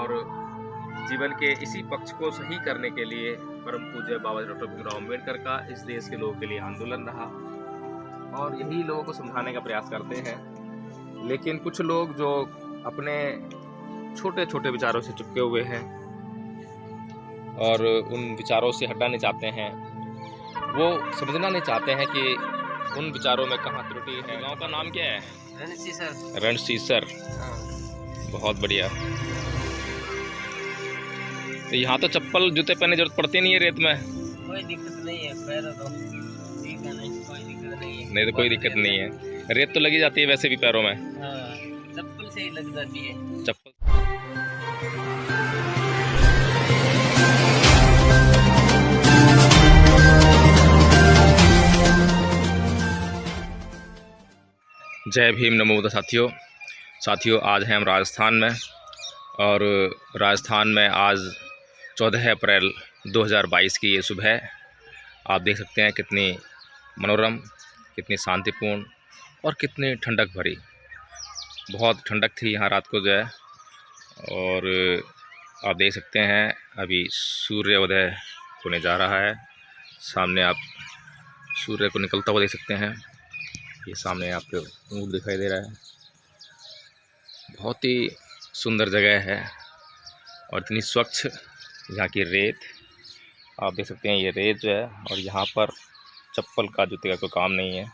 और जीवन के इसी पक्ष को सही करने के लिए परम पूज्य बाबा डॉक्टर भीमराव अम्बेडकर का इस देश के लोगों के लिए आंदोलन रहा और यही लोगों को समझाने का प्रयास करते हैं। लेकिन कुछ लोग जो अपने छोटे छोटे विचारों से चिपके हुए हैं और उन विचारों से हटना नहीं चाहते हैं, वो समझना नहीं चाहते हैं कि उन विचारों में कहाँ त्रुटि है। गांव का नाम क्या है? रणसीसर। रणसीसर, बहुत बढ़िया। तो यहाँ तो चप्पल जूते पहनने की जरूरत पड़ती नहीं है रेत में? कोई दिक्कत नहीं है, पैरों तो ठीक है, नहीं कोई दिक्कत नहीं है। नहीं तो कोई दिक्कत नहीं है, रेत तो लगी जाती है वैसे भी पैरों में। हाँ, चप्पल से ही लग जाती है। चप्पल। जय भीम, नमो बुद्ध। साथियों आज हैं हम राजस्थान में और राजस्थान में आज 14 अप्रैल 2022 की ये सुबह आप देख सकते हैं कितनी मनोरम, कितनी शांतिपूर्ण और कितनी ठंडक भरी। बहुत ठंडक थी यहाँ रात को जो है, और आप देख सकते हैं अभी सूर्योदय होने जा रहा है। सामने आप सूर्य को निकलता हुआ देख सकते हैं। ये सामने आपको ऊँट दिखाई दे रहा है। बहुत ही सुंदर जगह है और इतनी स्वच्छ यहाँ की रेत आप देख सकते हैं। ये रेत जो है और यहाँ पर चप्पल का, जूते का कोई काम नहीं है।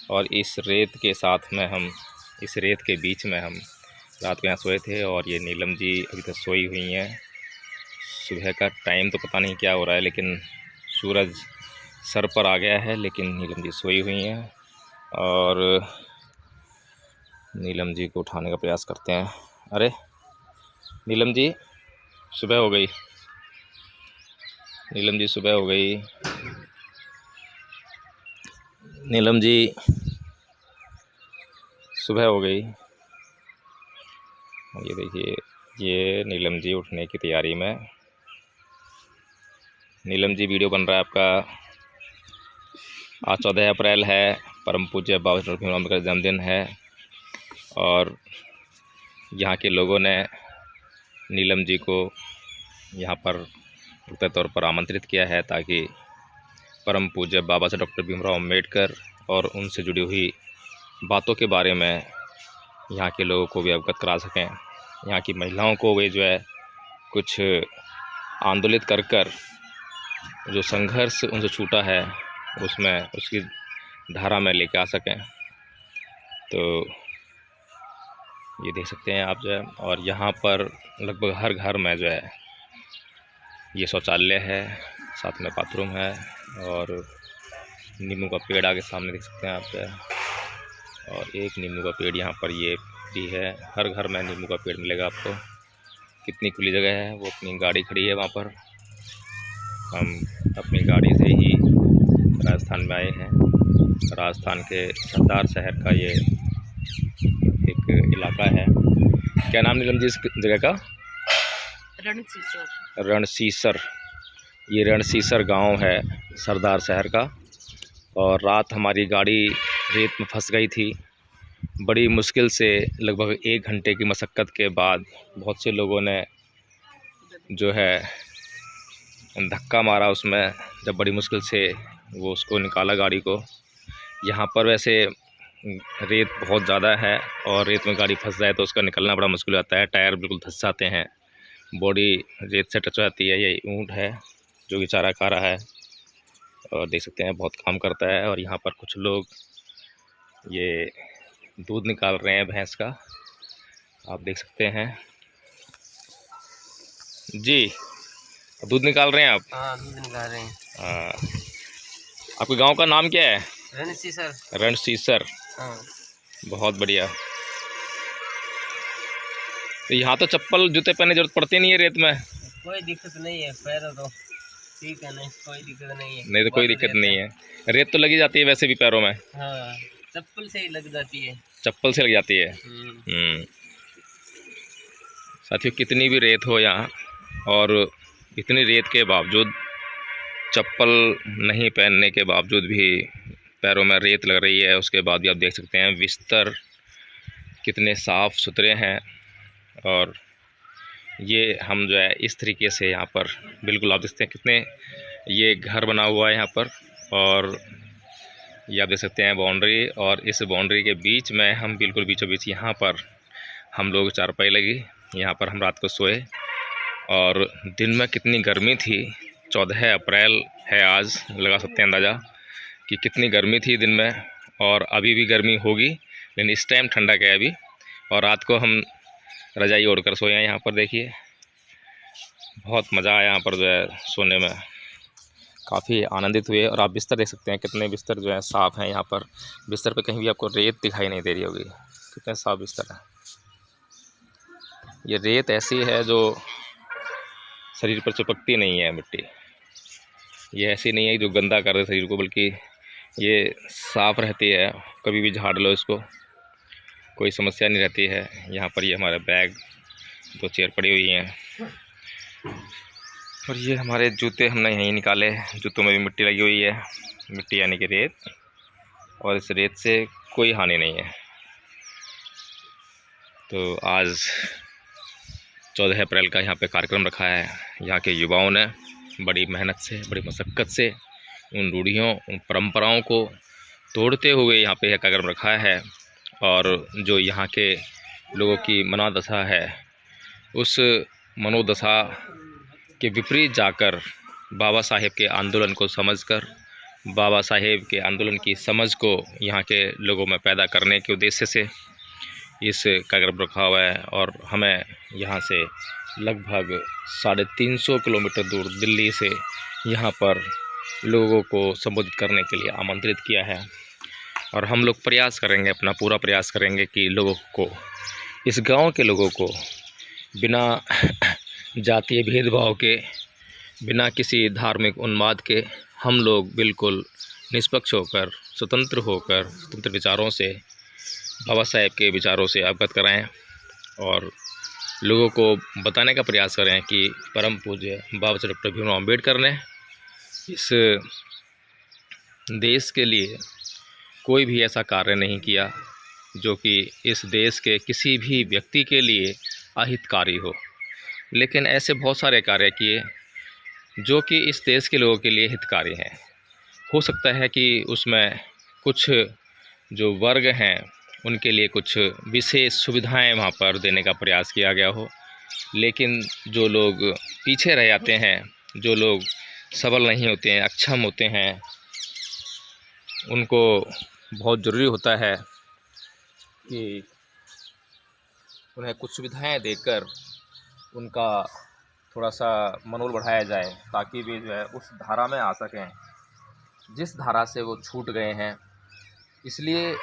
और इस रेत के साथ में हम, इस रेत के बीच में हम रात को यहाँ सोए थे। और ये नीलम जी अभी तक सोई हुई हैं। सुबह का टाइम तो पता नहीं क्या हो रहा है, लेकिन सूरज सर पर आ गया है, लेकिन नीलम जी सोई हुई हैं। और नीलम जी को उठाने का प्रयास करते हैं। अरे नीलम जी, सुबह हो गई। नीलम जी सुबह हो गई। नीलम जी सुबह हो गई। ये देखिए, ये नीलम जी उठने की तैयारी में। नीलम जी, वीडियो बन रहा है आपका। आज 14 अप्रैल है, परम पूज्य बाबा डॉक्टर भीमराव अम्बेडकर का जन्मदिन है और यहाँ के लोगों ने नीलम जी को यहाँ पर पुख्ता तौर पर आमंत्रित किया है ताकि परम पूज्य बाबा साहब डॉक्टर भीमराव अम्बेडकर और उनसे जुड़ी हुई बातों के बारे में यहाँ के लोगों को भी अवगत करा सकें। यहाँ की महिलाओं को वे जो है कुछ आंदोलित कर कर जो संघर्ष उनसे छूटा है उसमें, उसकी धारा में लेके आ सकें। तो ये देख सकते हैं आप जो है। और यहाँ पर लगभग हर घर में जो है ये शौचालय है, साथ में बाथरूम है और नींबू का पेड़ आगे सामने देख सकते हैं आप जो है। और एक नींबू का पेड़ यहाँ पर ये भी है। हर घर में नींबू का पेड़ मिलेगा आपको। कितनी खुली जगह है। वो अपनी गाड़ी खड़ी है वहाँ पर। हम अपनी गाड़ी से ही राजस्थान में आए हैं। राजस्थान के सरदार शहर का ये एक इलाका है। क्या नाम नीलम जी इस जगह का? रणसीसर। रणसीसर। ये रणसीसर गांव है सरदार शहर का। और रात हमारी गाड़ी रेत में फंस गई थी। बड़ी मुश्किल से लगभग 1 घंटे की मशक्क़त के बाद बहुत से लोगों ने जो है धक्का मारा उसमें। जब बड़ी मुश्किल से वो उसको निकाला गाड़ी को। यहाँ पर वैसे रेत बहुत ज़्यादा है और रेत में गाड़ी फंस जाए तो उसका निकलना बड़ा मुश्किल हो जाता है। टायर बिल्कुल धंस जाते हैं, बॉडी रेत से टच हो जाती है। ये ऊँट है जो कि चारा खा रहा है और देख सकते हैं बहुत काम करता है। और यहाँ पर कुछ लोग ये दूध निकाल रहे हैं भैंस का, आप देख सकते हैं। जी, दूध निकाल रहे हैं आप? हाँ, दूध निकाल रहे हैं। हाँ। आपके गांव का नाम क्या है? रणसीसर। रणसीसर, हाँ। बहुत बढ़िया। तो यहाँ तो चप्पल जूते पहनने की जरूरत पड़ती नहीं है रेत में? कोई दिक्कत नहीं है, पैरों तो ठीक है, नहीं कोई दिक्कत नहीं है। नहीं तो कोई दिक्कत नहीं है, रेत तो लगी जाती है वैसे भी पैरों में। हाँ, चप्पल से ही लग जाती है। चप्पल से लग जाती है। साथियों, कितनी भी रेत हो यहाँ और इतनी रेत के बावजूद, चप्पल नहीं पहनने के बावजूद भी पैरों में रेत लग रही है। उसके बाद भी आप देख सकते हैं बिस्तर कितने साफ़ सुथरे हैं और ये हम जो है इस तरीके से यहाँ पर बिल्कुल आप देखते हैं कितने ये घर बना हुआ है यहाँ पर, और ये आप देख सकते हैं बाउंड्री, और इस बाउंड्री के बीच में हम बिल्कुल बीचों बीच यहाँ पर हम लोग चारपाई लगी, यहाँ पर हम रात को सोए। और दिन में कितनी गर्मी थी, 14 अप्रैल है आज, लगा सकते हैं अंदाज़ा कि कितनी गर्मी थी दिन में, और अभी भी गर्मी होगी, लेकिन इस टाइम ठंडा है अभी। और रात को हम रजाई ओढ़ कर सोए हैं यहाँ पर। देखिए बहुत मज़ा आया यहाँ पर जो है सोने में, काफ़ी आनंदित हुए। और आप बिस्तर देख सकते हैं कितने बिस्तर जो है साफ़ हैं यहाँ पर। बिस्तर पे कहीं भी आपको रेत दिखाई नहीं दे रही होगी, कितने साफ़ बिस्तर हैं। ये रेत ऐसी है जो शरीर पर चिपकती नहीं है, मिट्टी ये ऐसी नहीं है जो गंदा कर दे शरीर को, बल्कि ये साफ़ रहती है। कभी भी झाड़ लो इसको, कोई समस्या नहीं रहती है। यहाँ पर ये हमारे बैग, 2 चेयर पड़ी हुई हैं, और ये हमारे जूते हमने यहीं निकाले। जूतों में भी मिट्टी लगी हुई है, मिट्टी यानी कि रेत, और इस रेत से कोई हानि नहीं है। तो आज 14 अप्रैल का यहाँ पे कार्यक्रम रखा है। यहाँ के युवाओं ने बड़ी मेहनत से, बड़ी मशक्क़त से उन रूढ़ियों, उन परंपराओं को तोड़ते हुए यहाँ पे यह कार्यक्रम रखा है। और जो यहाँ के लोगों की मनोदशा है, उस मनोदशा के विपरीत जाकर बाबा साहेब के आंदोलन को समझकर, बाबा साहेब के आंदोलन की समझ को यहाँ के लोगों में पैदा करने के उद्देश्य से इस कार्यक्रम रखा हुआ है। और हमें यहाँ से लगभग 350 किलोमीटर दूर दिल्ली से यहाँ पर लोगों को संबोधित करने के लिए आमंत्रित किया है। और हम लोग प्रयास करेंगे, अपना पूरा प्रयास करेंगे कि लोगों को, इस गांव के लोगों को बिना जातीय भेदभाव के, बिना किसी धार्मिक उन्माद के, हम लोग बिल्कुल निष्पक्ष होकर, स्वतंत्र विचारों से, बाबा साहेब के विचारों से अवगत कराएं। और लोगों को बताने का प्रयास करें कि परम पूज्य बाबा साहेब डॉक्टर भीमराव अम्बेडकर ने इस देश के लिए कोई भी ऐसा कार्य नहीं किया जो कि इस देश के किसी भी व्यक्ति के लिए अहितकारी हो, लेकिन ऐसे बहुत सारे कार्य किए जो कि इस देश के लोगों के लिए हितकारी हैं। हो सकता है कि उसमें कुछ जो वर्ग हैं उनके लिए कुछ विशेष सुविधाएं वहाँ पर देने का प्रयास किया गया हो, लेकिन जो लोग पीछे रह जाते हैं, जो लोग सबल नहीं होते हैं, अक्षम होते हैं, उनको बहुत ज़रूरी होता है कि उन्हें कुछ सुविधाएं देकर उनका थोड़ा सा मनोबल बढ़ाया जाए, ताकि वे जो है उस धारा में आ सकें जिस धारा से वो छूट गए हैं। इसलिए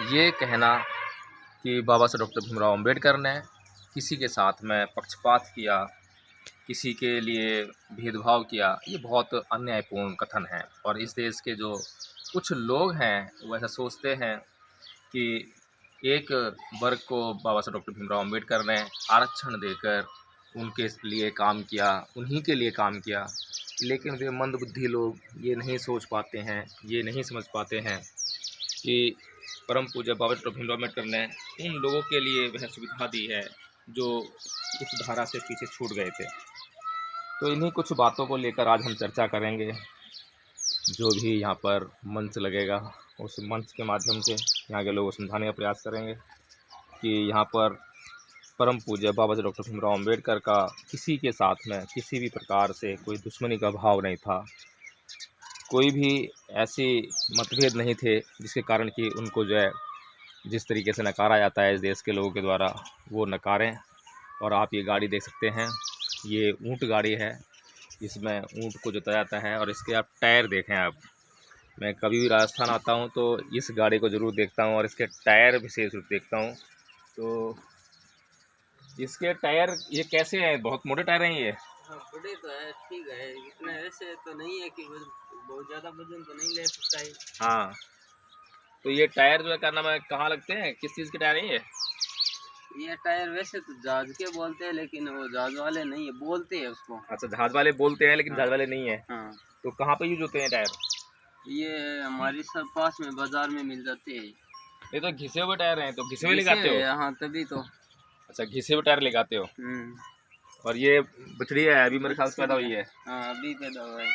ये कहना कि बाबा साहेब डॉक्टर भीमराव अम्बेडकर ने किसी के साथ में पक्षपात किया, किसी के लिए भेदभाव किया, ये बहुत अन्यायपूर्ण कथन है। और इस देश के जो कुछ लोग हैं वो ऐसा सोचते हैं कि एक वर्ग को बाबा साहेब डॉक्टर भीमराव अम्बेडकर ने आरक्षण देकर उनके लिए काम किया, उन्हीं के लिए काम किया, लेकिन वे मंदबुद्धि लोग ये नहीं सोच पाते हैं, ये नहीं समझ पाते हैं कि परम पूज्य बाबा डॉक्टर भीमराव अम्बेडकर ने उन लोगों के लिए वह सुविधा दी है जो इस धारा से पीछे छूट गए थे। तो इन्हीं कुछ बातों को लेकर आज हम चर्चा करेंगे। जो भी यहाँ पर मंच लगेगा, उस मंच के माध्यम से यहाँ के लोगों को समझाने का प्रयास करेंगे कि यहाँ पर परम पूज्य बाबा साहेब डॉक्टर भीमराव अम्बेडकर का किसी के साथ में किसी भी प्रकार से कोई दुश्मनी का भाव नहीं था, कोई भी ऐसी मतभेद नहीं थे जिसके कारण कि उनको जो है जिस तरीके से नकारा जाता है इस देश के लोगों के द्वारा, वो नकारें। और आप ये गाड़ी देख सकते हैं, ये ऊँट गाड़ी है, इसमें ऊँट को जोता जाता है। और इसके आप टायर देखें आप, मैं कभी भी राजस्थान आता हूँ तो इस गाड़ी को ज़रूर देखता हूँ और इसके टायर विशेष रूप देखता हूँ। तो इसके टायर ये कैसे हैं, बहुत मोटे टायर हैं ये? हाँ, बड़े तो है, ठीक है, इतना ऐसे तो नहीं है कि बहुत ज़्यादा वजन तो नहीं ले सकता है। हाँ, तो ये टायर जो है क्या नाम है, कहाँ लगते हैं, किस चीज़ के टायर हैं ये टायर वैसे तो जहाज के बोलते हैं, लेकिन वो जहाज वाले नहीं है, बोलते हैं उसको। अच्छा, जहाज वाले बोलते हैं लेकिन हाँ। जहाज वाले नहीं है। हाँ। तो कहाँ पे यूज होते हैं टायर? ये हमारी सब पास में बाजार में मिल जाते हैं। ये तो घिसे हुए टायर हैं, तो घिसे हुए लगाते हो? हाँ, तभी तो। अच्छा, घिसे हुए टायर लगाते हो। और ये बछड़ी है, अभी मेरे ख्याल से पैदा हुई है। हाँ अभी पैदा हुआ है।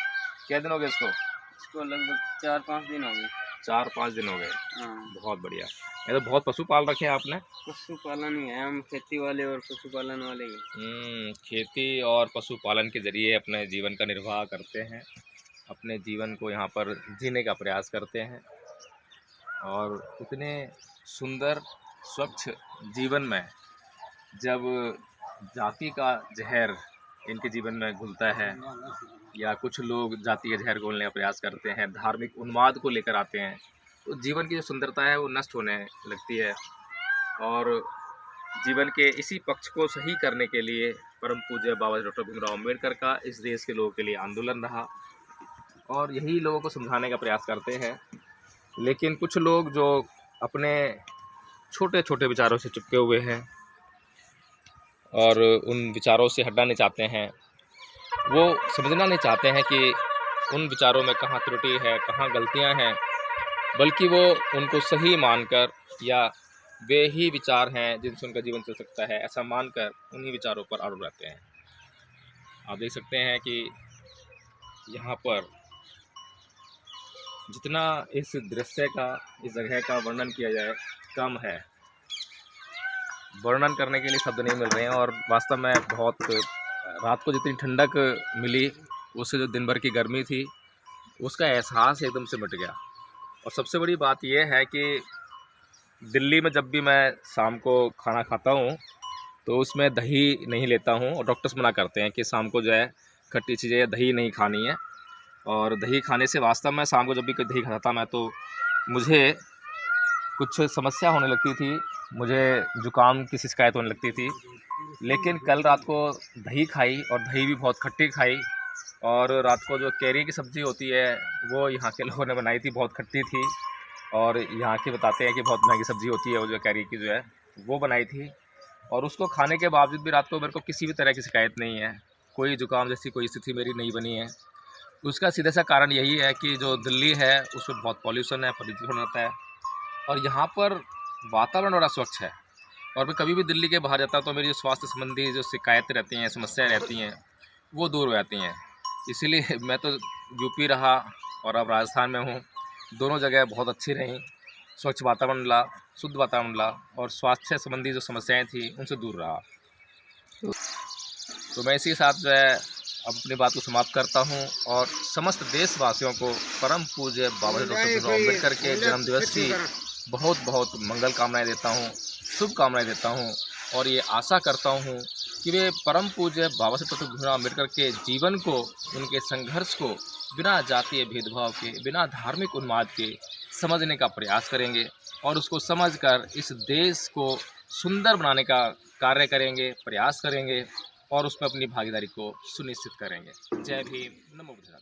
क्या दिन हो गए इसको? इसको लगभग 4-5 दिन हो गए। 4-5 दिन हो गए। हाँ बहुत बढ़िया। ये तो बहुत पशु पाल रखे हैं आपने। पशुपालन ही है, हम खेती वाले और पशुपालन वाले ही। खेती और पशुपालन के जरिए अपने जीवन का निर्वाह करते हैं, अपने जीवन को यहाँ पर जीने का प्रयास करते हैं। और इतने सुंदर स्वच्छ जीवन में जब जाति का जहर इनके जीवन में घुलता है, या कुछ लोग जाति का जहर घोलने का प्रयास करते हैं, धार्मिक उन्माद को लेकर आते हैं, तो जीवन की जो सुंदरता है वो नष्ट होने लगती है। और जीवन के इसी पक्ष को सही करने के लिए परम पूज्य बाबा डॉक्टर भीमराव अम्बेडकर का इस देश के लोगों के लिए आंदोलन रहा, और यही लोगों को समझाने का प्रयास करते हैं। लेकिन कुछ लोग जो अपने छोटे छोटे विचारों से चिपके हुए हैं और उन विचारों से हटना नहीं चाहते हैं, वो समझना नहीं चाहते हैं कि उन विचारों में कहाँ त्रुटि है, कहाँ गलतियां हैं, बल्कि वो उनको सही मानकर, या वे ही विचार हैं जिनसे उनका जीवन चल सकता है, ऐसा मानकर उन्हीं विचारों पर अड़े रहते हैं। आप देख सकते हैं कि यहाँ पर जितना इस दृश्य का, इस जगह का वर्णन किया जाए कम है। वर्णन करने के लिए शब्द नहीं मिल रहे हैं। और वास्तव में बहुत रात को जितनी ठंडक मिली, उससे जो दिन भर की गर्मी थी उसका एहसास एकदम से मिट गया। और सबसे बड़ी बात यह है कि दिल्ली में जब भी मैं शाम को खाना खाता हूँ तो उसमें दही नहीं लेता हूँ, और डॉक्टर्स मना करते हैं कि शाम को जो है खट्टी चीज़ें या दही नहीं खानी है। और दही खाने से वास्तव में शाम को जब भी दही खाता था मैं, तो मुझे कुछ समस्या होने लगती थी, मुझे जुकाम की शिकायत होने लगती थी। लेकिन कल रात को दही खाई, और दही भी बहुत खट्टी खाई, और रात को जो कैरी की सब्ज़ी होती है वो यहाँ के लोगों ने बनाई थी, बहुत खट्टी थी। और यहाँ के बताते हैं कि बहुत महंगी सब्ज़ी होती है वो, जो कैरी की जो है वो बनाई थी। और उसको खाने के बावजूद भी रात को मेरे को किसी भी तरह की शिकायत नहीं है, कोई जुकाम जैसी कोई स्थिति मेरी नहीं बनी है। उसका सीधा सा कारण यही है कि जो दिल्ली है उसमें बहुत पॉल्यूशन है, प्रदूषण रहता है, और यहाँ पर वातावरण बड़ा स्वच्छ है। और मैं कभी भी दिल्ली के बाहर जाता हूँ तो मेरी जो स्वास्थ्य संबंधी जो शिकायतें रहती हैं, समस्याएं रहती हैं, वो दूर हो जाती हैं। इसीलिए मैं तो यूपी रहा और अब राजस्थान में हूँ, दोनों जगह बहुत अच्छी रहीं। स्वच्छ वातावरण मिला, शुद्ध वातावरण मिला, और स्वास्थ्य संबंधी जो समस्याएं थी उनसे दूर रहा। तो मैं इसी के साथ जो है अब अपनी बात को समाप्त करता हूं, और समस्त देशवासियों को परम पूज्य बाबा डॉक्टर भीमराव अम्बेडकर के जन्मदिवस की बहुत बहुत मंगल कामनाएँ देता हूं, शुभकामनाएँ देता हूं। और ये आशा करता हूं कि वे परम पूज्य बाबा साहब डॉक्टर भीमराव अम्बेडकर के जीवन को, उनके संघर्ष को बिना जातीय भेदभाव के, बिना धार्मिक उन्माद के समझने का प्रयास करेंगे, और उसको समझकर इस देश को सुंदर बनाने का कार्य करेंगे, प्रयास करेंगे, और उसमें अपनी भागीदारी को सुनिश्चित करेंगे। जय भीम, नमो बुद्धाय।